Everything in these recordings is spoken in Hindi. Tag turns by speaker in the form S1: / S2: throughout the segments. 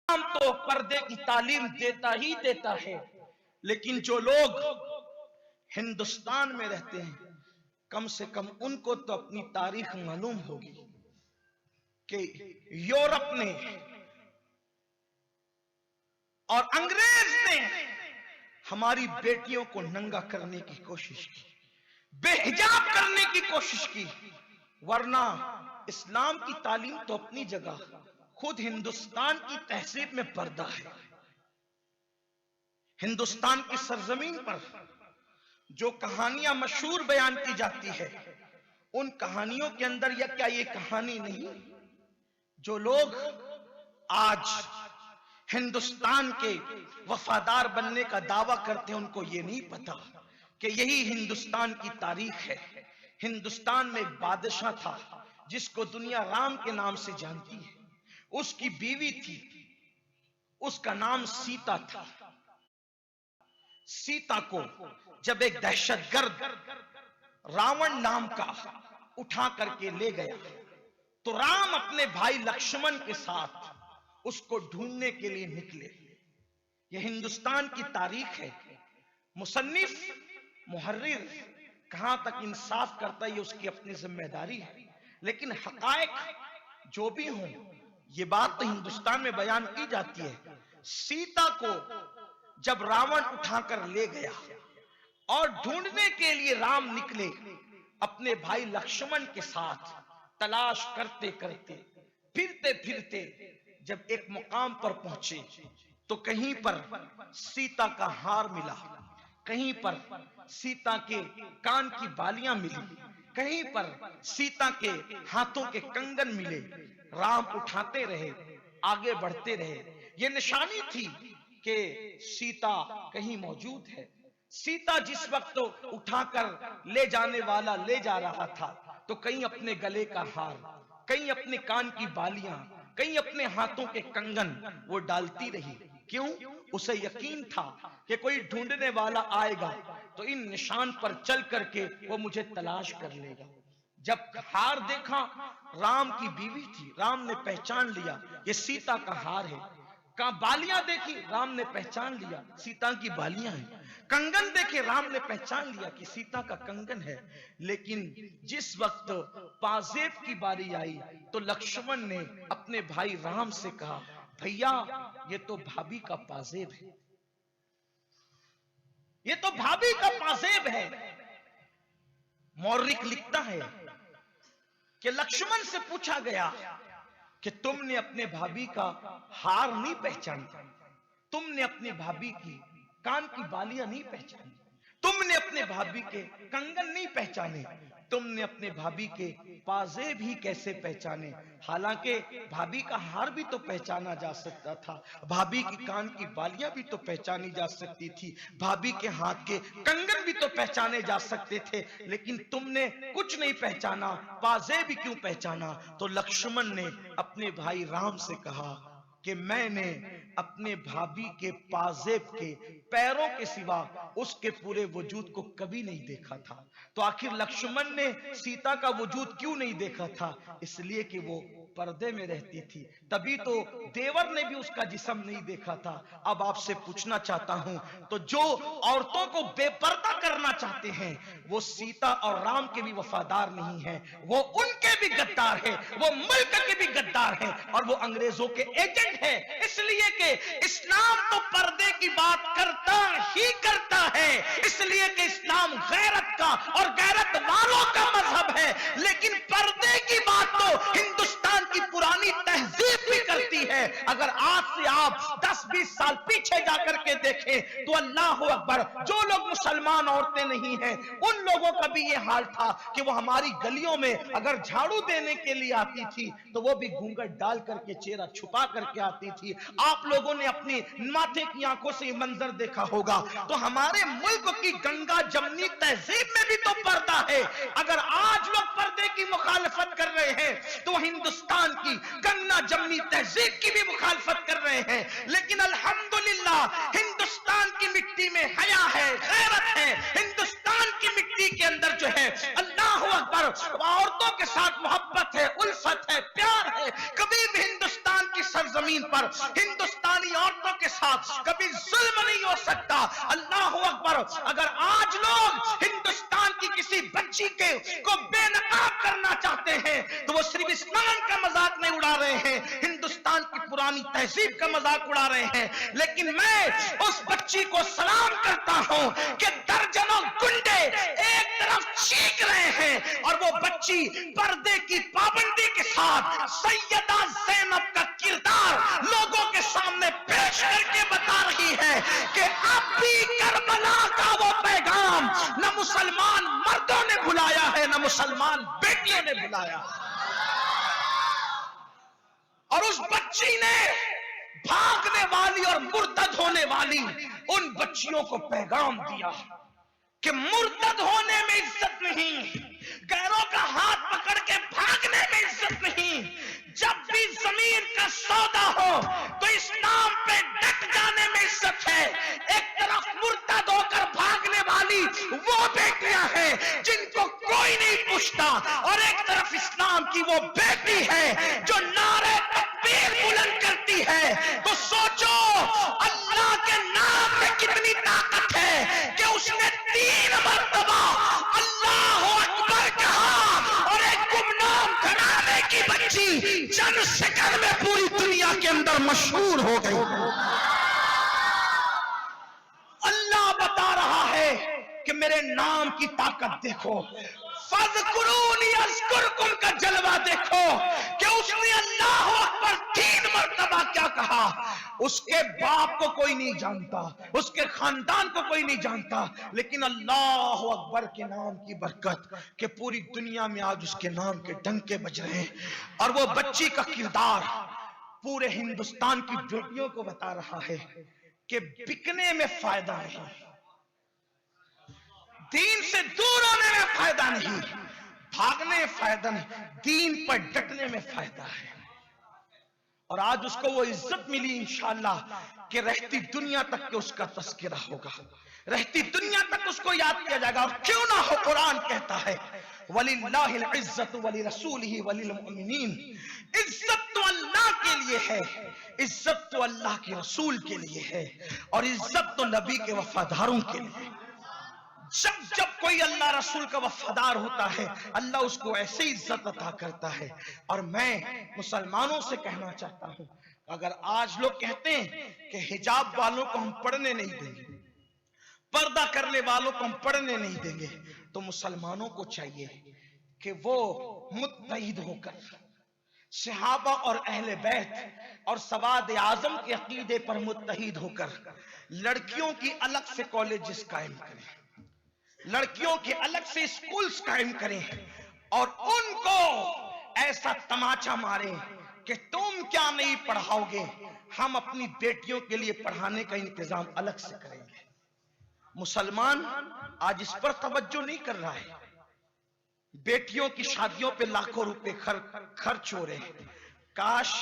S1: इस्लाम तो पर्दे की तालीम देता ही देता है, लेकिन जो लोग हिंदुस्तान में रहते हैं कम से कम उनको तो अपनी तारीख मालूम होगी कि यूरोप ने और अंग्रेज ने हमारी बेटियों को नंगा करने की कोशिश की, बेहिजाब करने की कोशिश की। वरना इस्लाम की तालीम तो अपनी जगह, खुद हिंदुस्तान की तहजीब में पर्दा है। हिंदुस्तान की सरजमीन पर जो कहानियां मशहूर बयान की जाती है, उन कहानियों के अंदर या क्या ये कहानी नहीं, जो लोग आज हिंदुस्तान के वफादार बनने का दावा करते हैं, उनको ये नहीं पता कि यही हिंदुस्तान की तारीख है। हिंदुस्तान में एक बादशाह था जिसको दुनिया राम के नाम से जानती है। उसकी बीवी थी, उसका नाम सीता था। सीता को जब एक दहशतगर्द रावण नाम का उठा करके ले गया, तो राम अपने भाई लक्ष्मण के साथ उसको ढूंढने के लिए निकले। यह हिंदुस्तान की तारीख है। मुसन्निफ मुहर्रिर कहां तक इंसाफ करता है ये उसकी अपनी जिम्मेदारी है, लेकिन हकायक जो भी हों, ये बात तो हिंदुस्तान में बयान की जाती है। सीता को जब रावण उठाकर ले गया और ढूंढने के लिए राम निकले अपने भाई लक्ष्मण के साथ, तलाश करते करते फिरते फिरते जब एक मुकाम पर पहुंचे तो कहीं पर सीता का हार मिला, कहीं पर सीता के कान की बालियां मिली, कहीं पर सीता के हाथों के कंगन मिले। राम उठाते रहे, आगे बढ़ते रहे। यह निशानी थी कि सीता कहीं मौजूद है। सीता जिस वक्त उठाकर ले जाने वाला ले जा रहा था, तो कहीं अपने गले का हार, कहीं अपने कान की बालियां, कहीं अपने हाथों के कंगन वो डालती रही। क्यों? उसे यकीन था कि कोई ढूंढने वाला आएगा तो इन निशान पर चल करके वो मुझे तलाश कर लेगा। जब हार देखा, राम की बीवी थी, राम ने पहचान लिया ये सीता का हार है। का बालियां देखी, राम ने पहचान लिया सीता की बालियां हैं। कंगन देखे, राम ने पहचान लिया कि सीता का कंगन है। लेकिन जिस वक्त पाजेब की बारी आई तो लक्ष्मण ने अपने भाई राम से कहा, भैया ये तो भाभी का पाजेब है, ये तो भाभी का पाजेब है। मौर्रिक लिखता है कि लक्ष्मण से पूछा गया कि तुमने अपने भाभी का हार नहीं पहचाना, तुमने अपने भाभी की कान की बालियां नहीं पहचानी, तुमने अपने भाभी के कंगन नहीं पहचाने, तुमने अपने भाभी के पाजेब ही कैसे पहचाने? हालांकि भाभी का हार भी तो पहचाना जा सकता था, भाभी की कान की बालियां भी तो पहचानी जा सकती थी, भाभी के हाथ के कंगन भी तो पहचाने जा सकते थे, लेकिन तुमने कुछ नहीं पहचाना, पाजेब भी क्यों पहचाना? तो लक्ष्मण ने अपने भाई राम से कहा कि मैंने अपने भाभी के पाजेब के पैरों के सिवा उसके पूरे वजूद को कभी नहीं देखा था। तो आखिर लक्ष्मण ने सीता का वजूद क्यों नहीं देखा था? इसलिए कि वो पर्दे में रहती थी, तभी तो देवर ने भी उसका जिस्म नहीं देखा था। अब आपसे पूछना चाहता हूं, तो जो औरतों को बेपर्दा करना चाहते हैं वो सीता और राम के भी वफादार नहीं है, वो उनके भी गद्दार है, वो मुल्क के भी गद्दार है और वो अंग्रेजों के एजेंट है। इसलिए कि इस्लाम तो पर्दे की बात करता ही करता है, इसलिए कि इस्लाम गैरत का और गैरत वालों का मजहब है। लेकिन पर्दे की बात तो हिंदुस्तान की पुरानी तहजीब भी करती है। अगर आज से आप 10-20 साल पीछे जाकर के देखें तो अल्लाह अकबर, जो लोग मुसलमान औरतें नहीं हैं उन लोगों का भी ये हाल था कि वो हमारी गलियों में अगर झाड़ू देने के लिए आती थी तो वो भी घूंघट डाल करके, चेहरा छुपा करके आती थी। आप लोगों ने अपनी माथे की आंखों से ये मंजर देखा होगा। तो हमारे मुल्क की गंगा जमनी तहजीब में भी तो पर्दा है। अगर आज लोग पर्दे की मुखालफत कर रहे हैं तो हिंदुस्तान की गंगा जमनी तहजीब की भी मुखालफत कर रहे हैं। लेकिन अल्हम्दुलिल्लाह हिंदुस्तान की मिट्टी में हया है, गैरत है, हिंदुस्तान की मिट्टी के अंदर जो है अल्लाह अकबर औरतों के साथ मोहब्बत है, उल्फत है, प्यार है। कभी भी हिंदुस्तान की सरजमीन पर हिंदुस्तान हिंदुस्तानी औरतों के साथ कभी जुल्म नहीं हो सकता। अल्लाह अकबर। अगर आज लोग हिंदुस्तान की किसी बच्ची को बेनकाब करना चाहते हैं तो वो सिर्फ इस्लाम का मजाक नहीं उड़ा रहे हैं, हिंदुस्तान की पुरानी तहजीब का मजाक उड़ा रहे हैं। लेकिन मैं उस बच्ची को सलाम करता हूं कि दर्जनों गुंडे एक तरफ चीख रहे हैं और वो बच्ची पर्दे की पाबंदी के साथ सैयदा ज़ैनब का किरदार लोगों के सामने पेश करके बता रही है कि अब भी करबला का वो पैगाम न मुसलमान मर्दों ने भुलाया है, न मुसलमान बेटियों ने भुलाया। और उस बच्ची ने भागने वाली और मुर्तद होने वाली उन बच्चियों को पैगाम दिया कि मुर्तद होने में इज्जत नहीं, गैरों का हाथ पकड़ के भागने में इज्जत नहीं। जब भी जमीन का सौदा हो तो इस्लाम पे डट जाने में इज्जत है। एक तरफ मुर्तद होकर भागने वाली वो बेटियां हैं जिनको कोई नहीं पूछता, और एक तरफ इस्लाम की वो बेटी है जो नारे तकबीर बुलंद करती है। तो सोचो अल्लाह के नाम में कितनी ताकत है कि उसने 3 मरतबा अल्लाह अकबर कहा और एक गुमनाम घराने की बच्ची जन शक्ल में पूरी दुनिया के अंदर मशहूर हो गई। अल्लाह बता रहा है कि मेरे नाम की ताकत देखो, फज़कुरूनी अज़कुरकुम का जलवा देखो कि उसने अल्लाह अकबर 3 मरतबा क्या कहा। उसके बाप को कोई नहीं जानता, उसके खानदान को कोई नहीं जानता, लेकिन अल्लाह अकबर के नाम की बरकत कि पूरी दुनिया में आज उसके नाम के डंके बज रहे हैं। और वो बच्ची का किरदार पूरे हिंदुस्तान की बेटियों को बता रहा है कि बिकने में फायदा नहीं, दीन से दूर होने में फायदा नहीं, भागने में फायदा नहीं, दीन पर डटने में फायदा है। और आज उसको वो इज्जत मिली इंशाअल्लाह कि रहती दुनिया तक के उसका तस्करा होगा, रहती दुनिया तक उसको याद किया जाएगा। और क्यों ना हो, कुरान कहता है वलिल्लाहिल इज्जतु वलिरसूलिही वलिलमुमिनीन, इज्जत तो अल्लाह के लिए है, इज्जत तो अल्लाह के रसूल के लिए है, और इज्जत तो नबी के वफादारों के लिए। जब जब कोई अल्लाह रसूल का वफादार होता है अल्लाह उसको ऐसी इज्जत अता करता है। और मैं मुसलमानों से कहना चाहता हूं, अगर आज लोग कहते हैं कि हिजाब वालों को हम पढ़ने नहीं देंगे, पर्दा करने वालों को हम पढ़ने नहीं देंगे, तो मुसलमानों को चाहिए कि वो मुत्तहिद होकर सहाबा और अहले बैत और सवाद आजम के अकीदे पर मुत्तहिद होकर लड़कियों की अलग से कॉलेजेस कायम करें, लड़कियों के अलग से स्कूल्स कायम करें, और उनको ऐसा तमाचा मारे कि तुम क्या नहीं पढ़ाओगे, हम अपनी बेटियों के लिए पढ़ाने का इंतजाम अलग से करेंगे। मुसलमान आज इस पर तवज्जो नहीं कर रहा है। बेटियों की शादियों पे लाखों रुपए खर्च हो रहे हैं। काश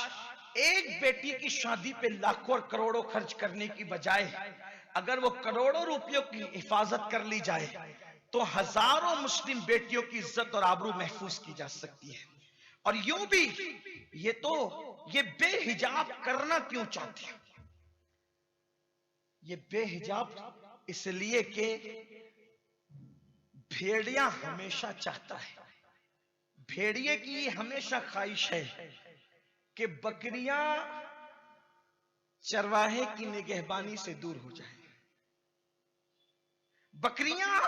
S1: एक बेटी की शादी पे लाखों और करोड़ों खर्च करने की बजाय अगर वो करोड़ों रुपयों की हिफाजत कर ली जाए तो हजारों मुस्लिम बेटियों की इज्जत और आबरू महफूज की जा सकती है। और यूं भी ये बेहिजाब करना क्यों चाहती है? ये बेहिजाब इसलिए कि भेड़िया हमेशा चाहता है, भेड़िए की ये हमेशा ख्वाहिश है कि बकरियां चरवाहे की निगहबानी से दूर हो जाए। बकरियां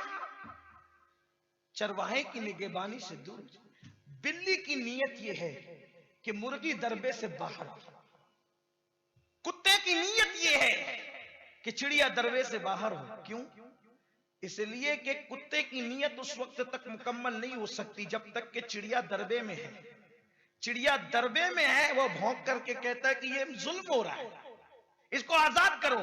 S1: चरवाहे की निगहबानी से दूर हो जाए। बिल्ली की नीयत यह है कि मुर्गी दरबे से बाहर, कुत्ते की नीयत यह है कि चिड़िया दरबे से बाहर हो। क्यों? इसलिए कि कुत्ते की नीयत उस वक्त तक मुकम्मल नहीं हो सकती जब तक कि चिड़िया दरबे में है। चिड़िया दरबे में है, वो भौंक करके कहता है कि ये जुल्म हो रहा है, इसको आजाद करो।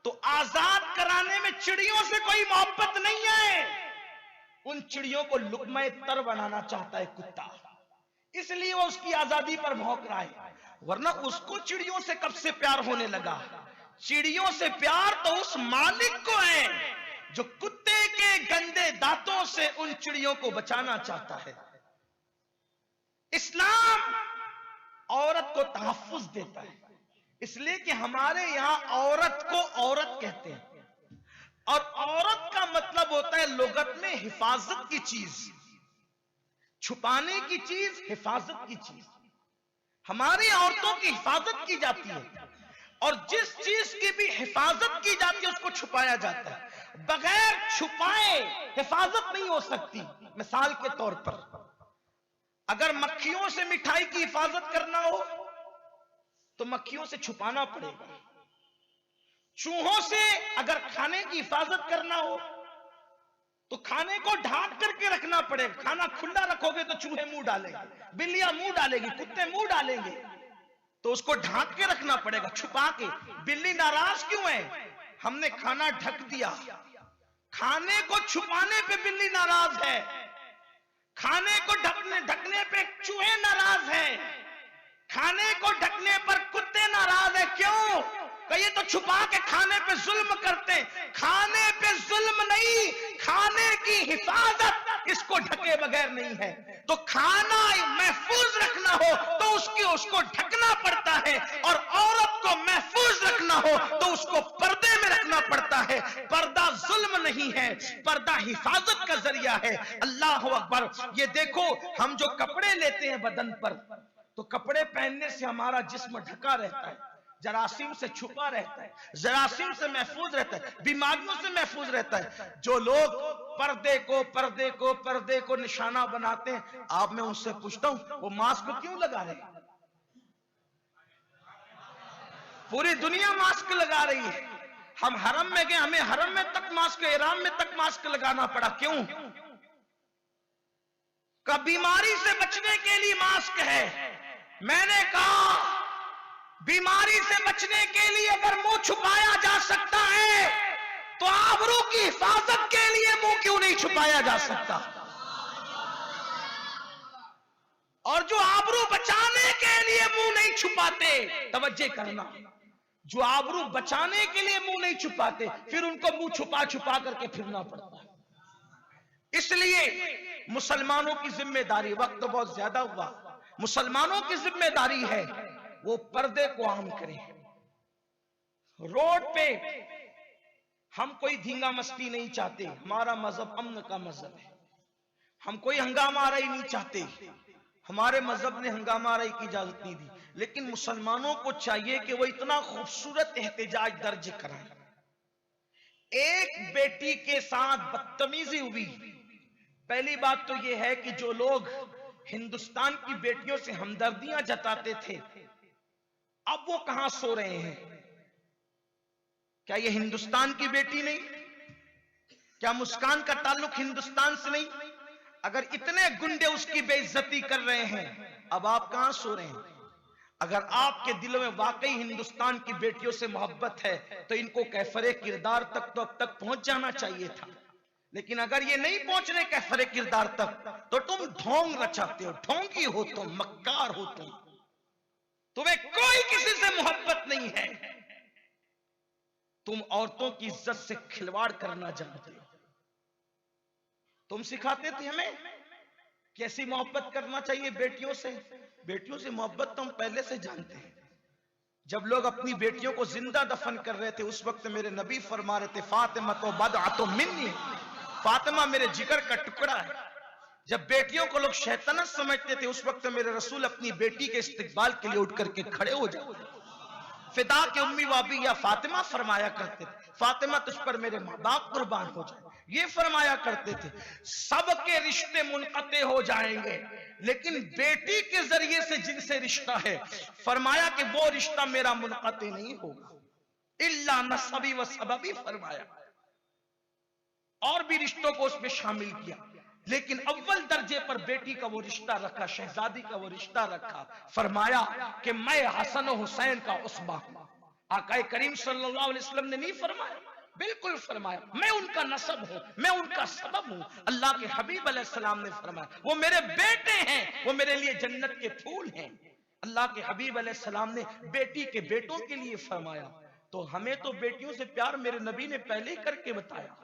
S1: तो आजाद कराने में चिड़ियों से कोई मोहब्बत नहीं है, उन चिड़ियों को लुक़्मा तर बनाना चाहता है कुत्ता, इसलिए वो उसकी आजादी पर भौंक रहा है। वरना उसको चिड़ियों से कब से प्यार होने लगा? चिड़ियों से प्यार तो उस मालिक को है जो कुत्ते के गंदे दांतों से उन चिड़ियों को बचाना चाहता है। इस्लाम औरत को तहफ्फुज देता है, इसलिए कि हमारे यहां औरत को औरत कहते हैं, और औरत का मतलब होता है लुगत में हिफाजत की चीज, छुपाने की चीज, हिफाजत की चीज। हमारी औरतों की हिफाजत की जाती है, और जिस चीज की भी हिफाजत की जाती है उसको छुपाया जाता है। बगैर छुपाए हिफाजत नहीं हो सकती। मिसाल के तौर पर, अगर मक्खियों से मिठाई की हिफाजत करना हो तो मक्खियों से छुपाना पड़ेगा। चूहों से अगर खाने की हिफाजत करना हो तो खाने को ढांक करके रखना पड़ेगा। खाना खुला रखोगे तो चूहे मुंह डालेंगे, बिल्लियां मुंह डालेंगी, कुत्ते मुंह डालेंगे, तो उसको ढांक के रखना पड़ेगा, छुपा के। बिल्ली नाराज क्यों है? हमने खाना ढक दिया। खाने को छुपाने पे बिल्ली नाराज है, खाने को ढकने पे चूहे नाराज हैं, खाने को ढकने पर कुत्ते नाराज है। क्यों? ये तो छुपा के खाने पे जुल्म करते हैं। खाने पे जुल्म नहीं, खाने की हिफाजत इसको ढके बगैर नहीं है। तो खाना महफूज रखना हो तो उसको ढकना पड़ता है, और औरत को महफूज रखना हो तो उसको पर्दे में रखना पड़ता है। पर्दा जुल्म नहीं है, पर्दा हिफाजत का जरिया है। अल्लाह अकबर। ये देखो, हम जो कपड़े लेते हैं बदन पर, तो कपड़े पहनने से हमारा जिस्म ढका रहता है, जरासीम से छुपा रहता है, जरासीम से महफूज रहता है, बीमारियों से महफूज रहता है। जो लोग पर्दे को निशाना बनाते हैं, आप मैं उनसे पूछता हूं वो मास्क क्यों लगा रहे हैं? पूरी दुनिया मास्क लगा रही है। हम हरम में गए, हमें हरम में तक मास्क, इहराम में तक मास्क लगाना पड़ा। क्यों? का बीमारी से बचने के लिए मास्क है। मैंने कहा बीमारी से बचने के लिए अगर मुंह छुपाया जा सकता है तो आबरू की हिफाजत के लिए मुंह क्यों नहीं छुपाया जा सकता? और जो आबरू बचाने के लिए मुंह नहीं छुपाते, तवज्जो करना, जो आबरू बचाने के लिए मुंह नहीं छुपाते, फिर उनको मुंह छुपा छुपा करके फिरना पड़ता है। इसलिए मुसलमानों की जिम्मेदारी, वक्त बहुत ज्यादा हुआ, मुसलमानों की जिम्मेदारी है वो पर्दे को आम करें। रोड पे हम कोई धींगा मस्ती नहीं चाहते, हमारा मजहब अमन का मजहब है। हम कोई हंगामा आराई नहीं चाहते, हमारे मजहब ने हंगामा आराई की इजाजत नहीं दी। लेकिन मुसलमानों को चाहिए कि वो इतना खूबसूरत एहतजाज दर्ज कराएं। एक बेटी के साथ बदतमीजी हुई। पहली बात तो यह है कि जो लोग हिंदुस्तान की बेटियों से हमदर्दियां जताते थे, अब वो कहां सो रहे हैं? क्या ये हिंदुस्तान की बेटी नहीं? क्या मुस्कान का ताल्लुक हिंदुस्तान से नहीं? अगर इतने गुंडे उसकी बेइज्जती कर रहे हैं, अब आप कहां सो रहे हैं? अगर आपके दिलों में वाकई हिंदुस्तान की बेटियों से मोहब्बत है तो इनको कैफरे किरदार तक तो अब तक पहुंच जाना चाहिए था। लेकिन अगर ये नहीं पहुंच रहे कैफरे किरदार तक, तो तुम ढोंग रचाते हो, ढोंगी हो तुम, मक्कार हो तुम, तुम्हें कोई किसी से मोहब्बत नहीं है। तुम औरतों की इज्जत से खिलवाड़ करना जानते हो। तुम सिखाते थे हमें कैसी मोहब्बत करना चाहिए बेटियों से। बेटियों से मोहब्बत तो हम पहले से जानते हैं। जब लोग अपनी बेटियों को जिंदा दफन कर रहे थे, उस वक्त मेरे नबी फरमा रहे थे, फातिमा तो बदअतु मिन्नी, फातिमा मेरे जिगर का टुकड़ा है। जब बेटियों को लोग शैतान समझते थे, उस वक्त मेरे रसूल अपनी बेटी के इस्तिकबाल के लिए उठ करके खड़े हो जाते, फिदा के उम्मी वाबी या फातिमा फरमाया करते थे, फातिमा तुझ पर मेरे माँ बाप कुर्बान हो जाए, ये फरमाया करते थे। सबके रिश्ते मुनक़ते हो जाएंगे, लेकिन बेटी के जरिए से जिनसे रिश्ता है, फरमाया कि वो रिश्ता मेरा मुनक़ते नहीं होगा, इल्ला नसबी व सबबी फरमाया। और भी रिश्तों को उसमें शामिल किया, लेकिन अव्वल दर्जे पर बेटी का वो रिश्ता रखा, शहजादी का वो रिश्ता रखा। फरमाया कि मैं हसन और हुसैन का उसबा हूं। आका करीम सल्लल्लाहु अलैहि वसल्लम ने नहीं फरमाया? बिल्कुल फरमाया, मैं उनका नसब हूं, मैं उनका सबब हूं। अल्लाह के हबीब अलैहिस्सलाम ने फरमाया वो मेरे बेटे हैं, वो मेरे लिए जन्नत के फूल हैं। अल्लाह के हबीब अलैहिस्सलाम ने बेटी के बेटों के लिए फरमाया। तो हमें तो बेटियों से प्यार मेरे नबी ने पहले ही करके बताया।